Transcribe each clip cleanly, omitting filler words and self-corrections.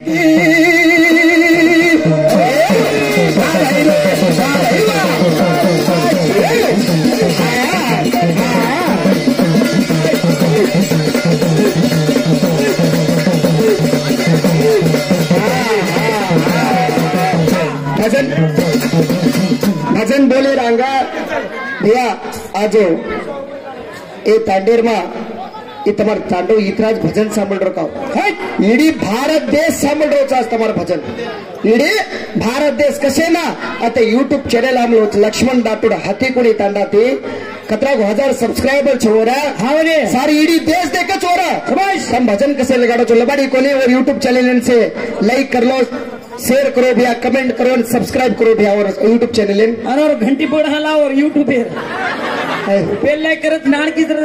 भजन बोले रांगा भैया आजो ए तांडेर मा तमार तांडव इतराज भजन सांभळ का इडी भारत देश सांभळ तमार भजन इडी भारत देश कसे ना आता यूट्यूब चॅनल आमलो लक्ष्मण दाटोड हाथी कोणी तांडा ते 17,000 सब्सक्राइबर छोरा हावरे सारी इडी देश देख छोरा हम भजन कसे लगाड़ो चो लबाड़ी कोने और यूट्यूब चैनल से लाइक कर लो शेयर करो भैया कमेंट करो और सब्सक्राइब करो भैया और यूट्यूब चैनल और घंटी बोर्ड हला और यूट्यूब पे बेल लाइक नाण की तरह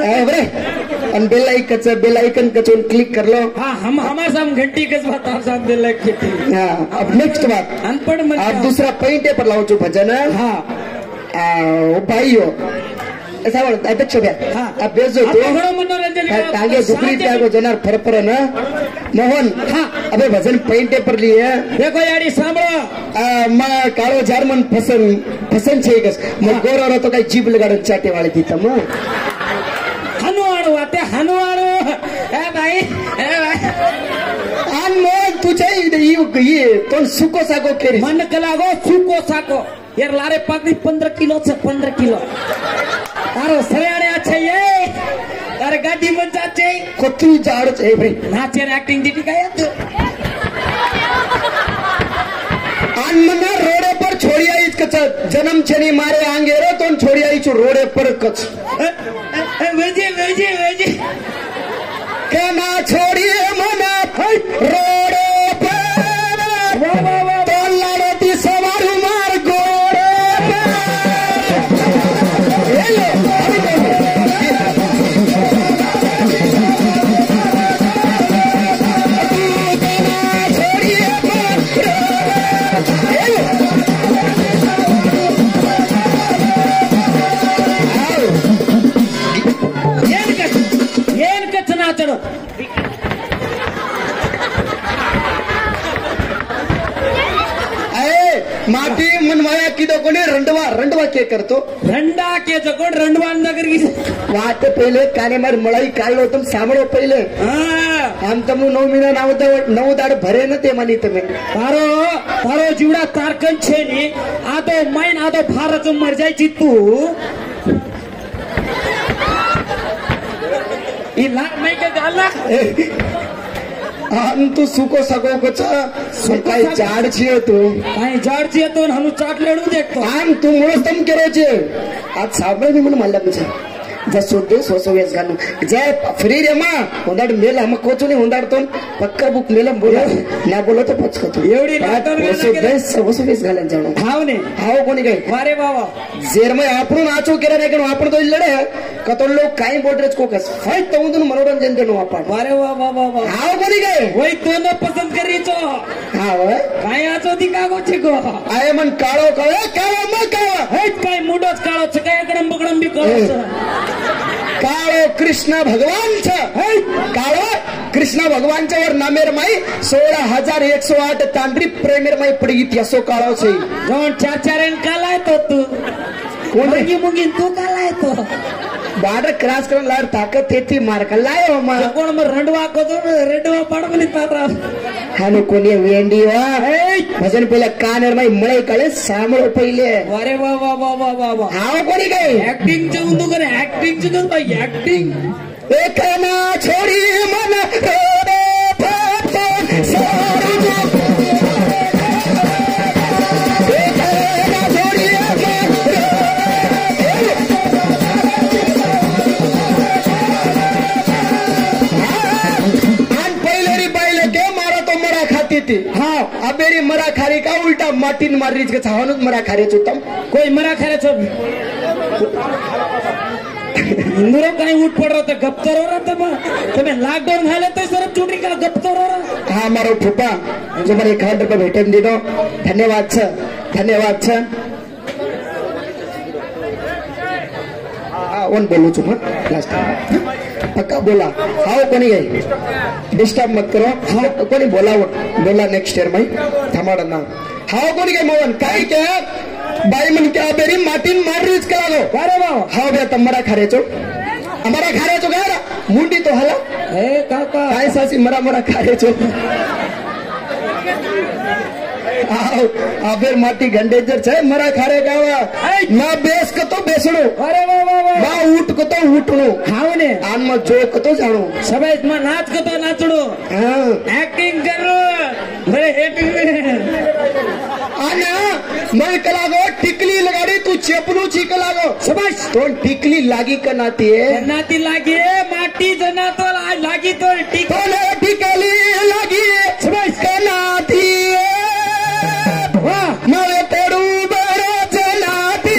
बेल आइकन कचोन क्लिक कर लो। हाँ हम हमारे साम घंटी कस बता साम बेल लाइक खेती। हाँ अब नेक्स्ट बात अनपढ़ आप दूसरा पॉइंट पर लाओ जो भजन। हाँ भाइयों ऐसा अध्यक्ष भैया अब बेचो तो टांगे दुखरी त्यागो जनार फरफर ना मोहन। हाँ अबे भजन पॉइंट पर लिए देखो यार सांभळो मां काळो जार्मन फसन छे कस मग गोरो तो काही जीभ लगाडन चाटे वाले थी तम हनुवाड़ो आते हनुवाड़ो ए भाई आन मोहन तुझे ये तो सुको साको केरी मन कलागो सुको साको यार लारे पाकनी 15 किलो से 15 किलो तारो सरेआडे आछे ये तारे गाडी में जाचे कोतरी जाड़ छे भाई नाचे एक्टिंग दीदी काय आन मना रोडे पर छोड़ी आई कच जन्म छनी मारे आंगेरो तो छोड़ी आई छु रोडे पर कच वेजे के ना छोड़िए मना रोडे पर तो लड़ती सवार मार गोड़े माटी मनवाया किदो कोने रंडवा के करतो रंडा के जकोड रंडवा नगर की वाट पहिले काने मार मळाई काढलो तुम सामळो पहिले आम तमनु 9 महीना 9 दाड भरे न ते मानी तमे तारो जीवडा तारकन छे ने आ तो मैन आ तो भारत मर जायची तू ई लाग नाही के गाला हम तो सुको सको कुछ सुकाई झाड़ छिए तू काई झाड़ छिए तो हम चाट लेडू देखतो हम तू मोस्तम करे छे आज साबळे मी मन माल्ला मुझे जसो दे सोसो वेस गानु जय फ्री रे मा होंदाड मेल हम कोचो ने होंदाड तो पक्का बुक मेलम बोला ना बोलो तो पचकतो एवढी सोसो दे सोसो वेस घालन जाणो हाव ने हाव कोणी काय वारे बाबा जेर में आपण नाचो केरा नाही कनो आपण तो लढे कतो लोक काही बोलरेच कोकस फाईट तो उंदून मनोरंजन देनो आपण वारे वा वा वा हाव कोणी काय होय तो न पसंद करीचो हाव काय आचो दिकागो छेको आय मन काळो काळो म काळो हे काय मुडोच काळो छ काय कडम बकडम बी काळो काळो कृष्ण भगवान छ काळो कृष्ण भगवान वर नामेर माई 16,108 तांड्री प्रेमेर माई पड़ी इतिहासो काळो छे जोन 4 कालाय तो तू कोणगी मुगी तू कालाय तो बॉर्डर क्रॉस करन लार ताकत थेती मार का लायो मा कोण म रंडवा को तो रेडवा पाडवली तारा हानो कोणी वेंडी वा भजन पहिले कानेर माई मळे कळे सामळो पहिले अरे वा वा वा वा वा वा हाव कोणी काय एक्टिंग चे उंदू करे एक्टिंग चे कर भाई एक्टिंग एक ना छोरी मन रोडे फाटो सारी हाँ अबेरी मरा खारी का उल्टा माटीन मार रीच के छावनुत मरा खारे चुतम कोई मरा खारे छो इंदुरो काही उठ पड़ रहा था गप्तर हो रहा था तुम्हें लॉकडाउन झाले तो सर चुटी का गप्तर हो रहा हाँ मारो फुपा जो मेरे 1 रुपये भेटे दीदो धन्यवाद छ वन बोलू छु मैं लास्ट पक्का बोला हाउ कोनी गई डिस्टर्ब मत करो हाँ कोनी बोला बोला नेक्स्ट ईयर माई थमाडना हाव कोणी काय मोहन काय क्या बाई म्हण क्या बेरी माटीन मारीच कला लो अरे वाह हाव बे तमरा खारेचो हमारा खारेचो गारा मुंडी तो हला ए काका काय सासी मरा मरा खारेचो आबेर माटी गंडेजर छे मरा खारे गावा ना बेस कतो बेसणो अरे वाह वाह वाह ना ऊट कतो ऊटणो हावने आन में जो कतो जाणो सबे में नाच कतो नाचणो हां एक्टिंग करो बड़े आना मैं कलागो टिकली लगाड़ी तू चेपलू छी कलागो सबस तो टिकली लागी कनाती है कनाती लागी माटी जना तो लागी तो टिकली लागी सबस कनाती मारे तेरू बड़ो जनाती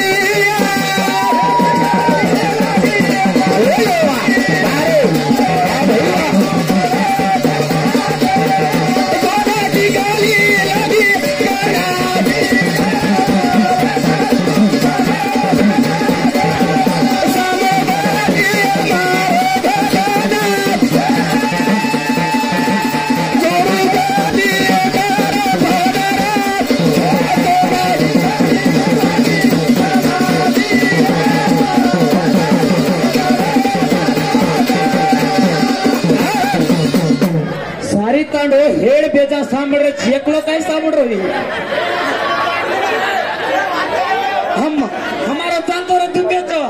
हेड़ बेजा सांभळ चेकलो काय सांभळ हम हमारा चालतो रे तू बेचो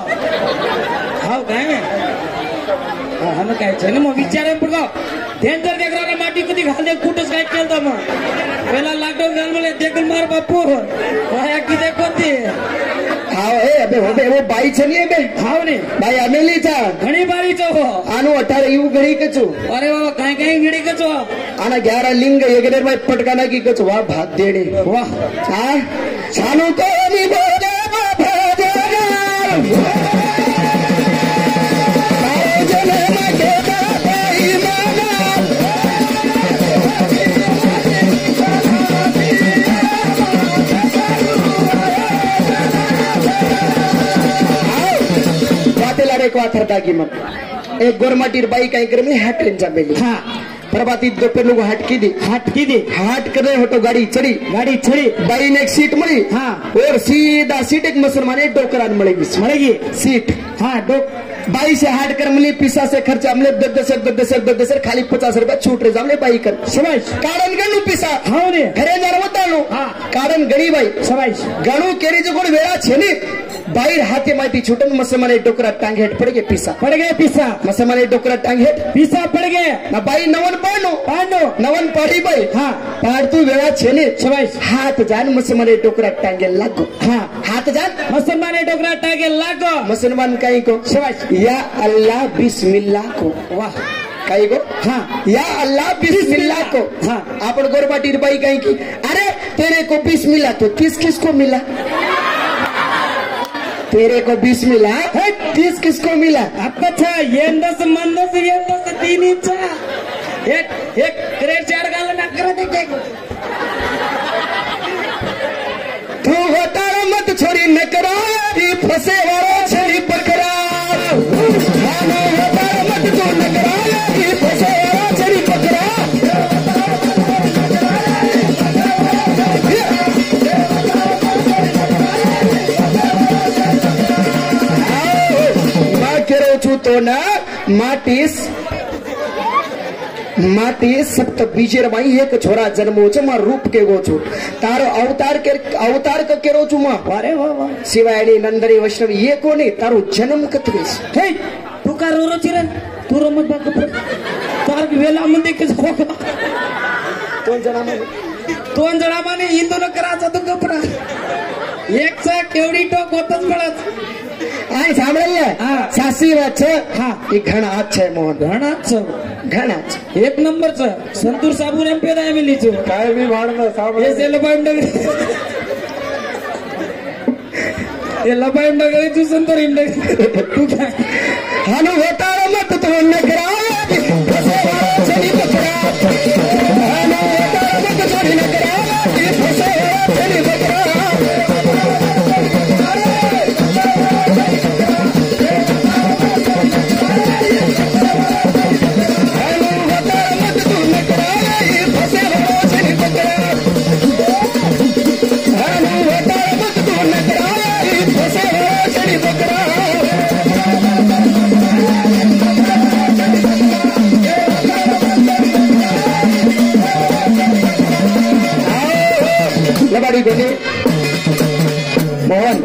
हाव काय हम काय छे मग विचारे पडगा डेंजर देख रहा माटी कधी घाल दे कुठच काय केलं मग पहिला लॉकडाऊन घाल मला देखल मार बापू काय की देखोती हाव ए अबे वो बाई छे ने बे हाव ने बाई अमेली चा घणी बाई छो आनो 18 यू घणी कचो अरे बाबा काय काय घणी कचो आना 11 लिंग एगनेर में पटकाना की कचो वाह भात देणे वाह हां सानू को नी बोले बाबा देना जने मगे बाई माना एक वाथर दागी मत एक गोरमाटीर बाई काय करे में हाट लेन जाबेली हां प्रभाती दोपहर लोग हाट की दी हाट करे हटो गाड़ी चढ़ी बाई ने एक सीट मिली हाँ और सीधा सीट एक मुसलमान डोकरान मिलेगी सीट हाँ बाई से हाट कर मिली पिसा से खर्चा हमले दस खाली 50 रुपया छूट रहे हमले बाई कर समझ कारण गणु पिसा हाँ ने घरे नरवतानु हाँ कारण गणी बाई समझ गणु केरी जो कोण वेळा छेनी बाई हाथे माती छूटन मुसलमान डोकरा टांग हेट पड़ गए पिसा मुसलमान डोकरा टांग हेट पिसा पड़ गए ना बाई नवन नवन पड़ी बाई हाँ पाड़ तू वेळा छेनी समझ हाथ जान मुसलमान डोकरा टांगे लागो हाँ हाथ जान मुसलमान डोकरा टांगे लागो मुसलमान कहीं को समझ या अल्लाह बिस्मिल्लाह को वाह कहीं को हाँ या अल्लाह बिस्मिल्लाह को हाँ आपन गोरबाटी बाई कहीं की अरे तेरे को बिस्मिल्लाह तो किसको मिला तेरे को 20 मिला है 30 किसको मिला अच्छा ये 3 इंच एक क्रेट 4 गाला ना करा देखे तू होता मत छोड़ी न करा ये फंसे वाला छड़ी पकड़ा खाना होता मत तो न करा ये फंसे वाला छड़ी पकड़ा तो ना माटी सप्त बीजेर माई एक छोरा जन्मो छ मार रूप के गो छु तारो अवतार के केरो छु मा अरे वाह वाह शिवायनी नंदरी वैष्णव ये कोनी तारो जन्म कत गइस हे तू का रो चिरन तू रो मत बाक तार वेला मंदे के होगा दोन जणा माने हिंदू न कराचा तू कपडा एक चा केवडी टोक होतच पडत आय सांभळले सासी वाच हां ई घणाच छे मोहन घणाच एक नंबरच संतूर साबून एम पेदा मिलीचो काय मी भाडना साबून हे से लबाइंड गई तू संतूर इंड तू काय हानो होता मत तो न कराया चली बकरा हानो होता मत छोड़ी न कराया फसे चली बकरा फसे कोणी मोहन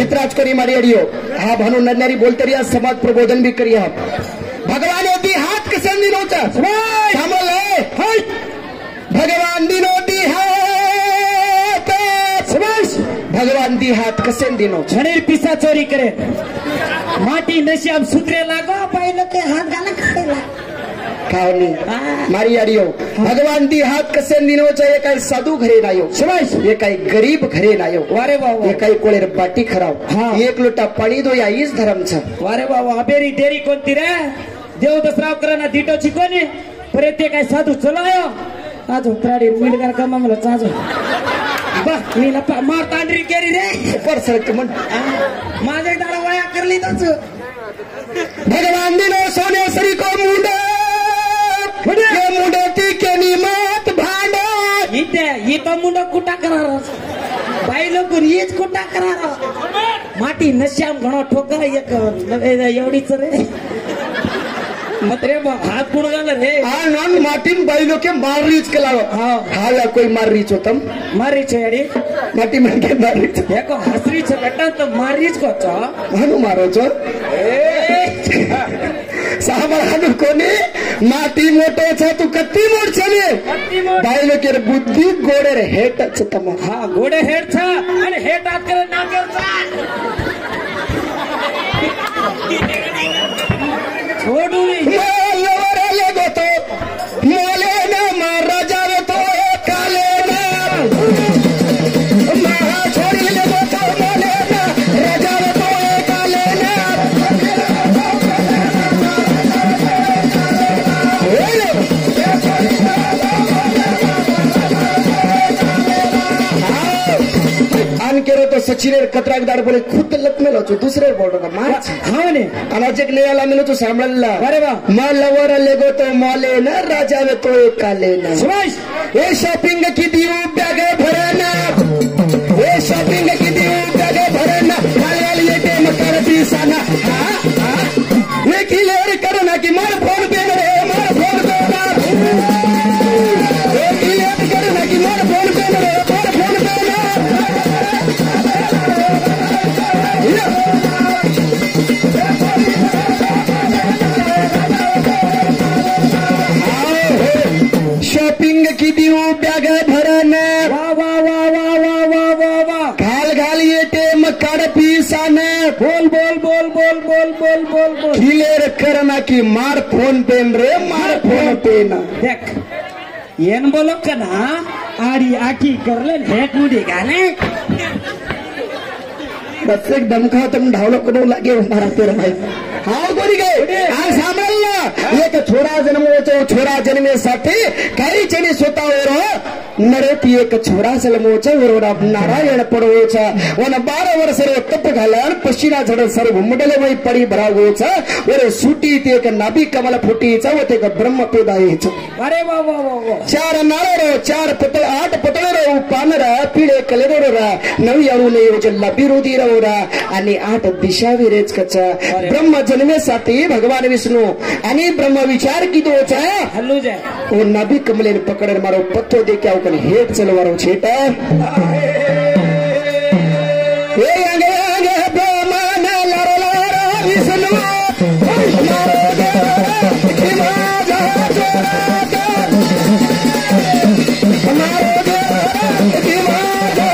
इतराज करी मारी अडियो हा भानु नडणारी बोलतरी आज समाज प्रबोधन भी करी हा भगवान होती हाथ कसे दिनोचा भगवान दिनोती हाथ भगवान दी हाथ कसे दिनो छणेर पिसा चोरी करे माटी नशियाब सूत्रे लागो पाहिलं ते हात घाला खायला खावनी मारी अडियो भगवान दी हाथ कसे दिनोचा ये काही साधू घरे नायो शबाश ये काही गरीब घरे नायो वारे बाबा ये काही कोळेर बाटी खराव एक लोटा पाणी दो या ईच धरमचा वारे बाबा अबेरी डेरी कोणती रे देव दसराव करना दिटोची कोणी परत ते काय साधू चलायो आज उतराडी मिलगार कमा मला चाजो बा नीला मार तांडरी केरी रे पर सरक म्हण माझे दाडा वया करली तच भगवान दिनो सोने सरी को मुंडे ये मुंडे ती केनी मात भांडो इथे इथं मुंड कुटा करार बाई लोक हीच कुटा करार माटी नश्याम घणो ठोकर एक एवढीच रे मत रे हात कुण घाल रे हा नॉन माटीन बाई लोके मार रीच केला हा या कोई मार रीच होतम मार रीच याडी माटी म्हणजे मार रीच एको हसरी छ बेटा तो मार रीच को छ हनु मारो छ साबर हनु कोनी माटी मोटो छ तू कत्ती मोड छने बाई लोके बुद्धी गोडे रे हेट छ तम हा गोडे हेट छ आणि हेट आत करे ना करता छोडू ले गोतो मोले ना मारा जावे तो काले ना महा छोड़ी ले गोतो मोले ना राजावे तो काले ना आन केरो तो सचिनेर कतराकदार बोले खुद लकमेलो छो दूसरे बोल रहा मार हां ने अनाजक ने आला मिलो तो सांभळला अरे वा मा लवर लेगो तो मोले ना राजावे तो काले ना सुभाष ये शॉपिंग की दियो बैग भरना ये शॉपिंग की दियो बैग भरना खाली ये ते मकर पीसाना ये क्लियर करना कि मार फोन पे रे मार फोन पे ना ये क्लियर करना कि मार फोन पे रे मार फोन पे ना शॉपिंग की दियो बैग भरना वा वा वा वा वा वा वा वा घाल घाल ये टेम काढ पीसाने बोल बोल बोल बोल बोल बोल बोल बोल क्लियर करना की मार फोन पे रे मार फोन पे ना देख ಏನ್ ಬೋಲಕ್ಕನ ಆಡಿ ಆಕಿ करलन हेट मुडी गाने बस एक दमखा तुम ढावलो करो लगे हमारा तेरा भाई हाँ गोरी गए हाँ सांभळला एक छोरा जन्मोचो छोरा जन्मेसाठी काही जणी स्वतःवर नरेती एक छोरा जन्मोचा वरोडा नारायण पडवोचा वन 12 वर्ष तप घालन पशिना झड सर्व मुडले वै पडी भरावोचा वर सुटी ते एक नाभी कमल फुटीचा व ते ब्रह्म पेदायच अरे वा वा वा चार नारळ चार पटल 8 पटल पानर पिळे कलेरोर नवी अळूने योजला बिरोधी रवरा आणि 8 दिशा विरेच कचा ब्रह्म जन्मेसाठी भगवान विष्णू आणि ब्रह्म विचार की दोचा हल्लू जाय ओ नाभी कमलेन पकड़े मारो पत्तो दे क्या कने हेट चलवारो छेटा ए अंगे अंगे ब्रह्मन लर लर विष्णु मारो दे हिमाजा जोड़ा मारो दे हिमाजा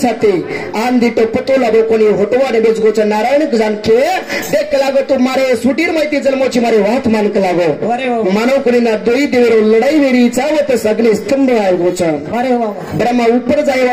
साथे आन दिटो पतो लागो कोणी होटवाडे बेच गोच नारायण जानके देख लागो तो मारे सुटीर माहिती जन्मोची मारे वात मानक लागो मानव कोणी ना दोई देवरो लढाई वेरी चावत सगळे स्तंभ आहे गोच ब्रह्मा ऊपर जाय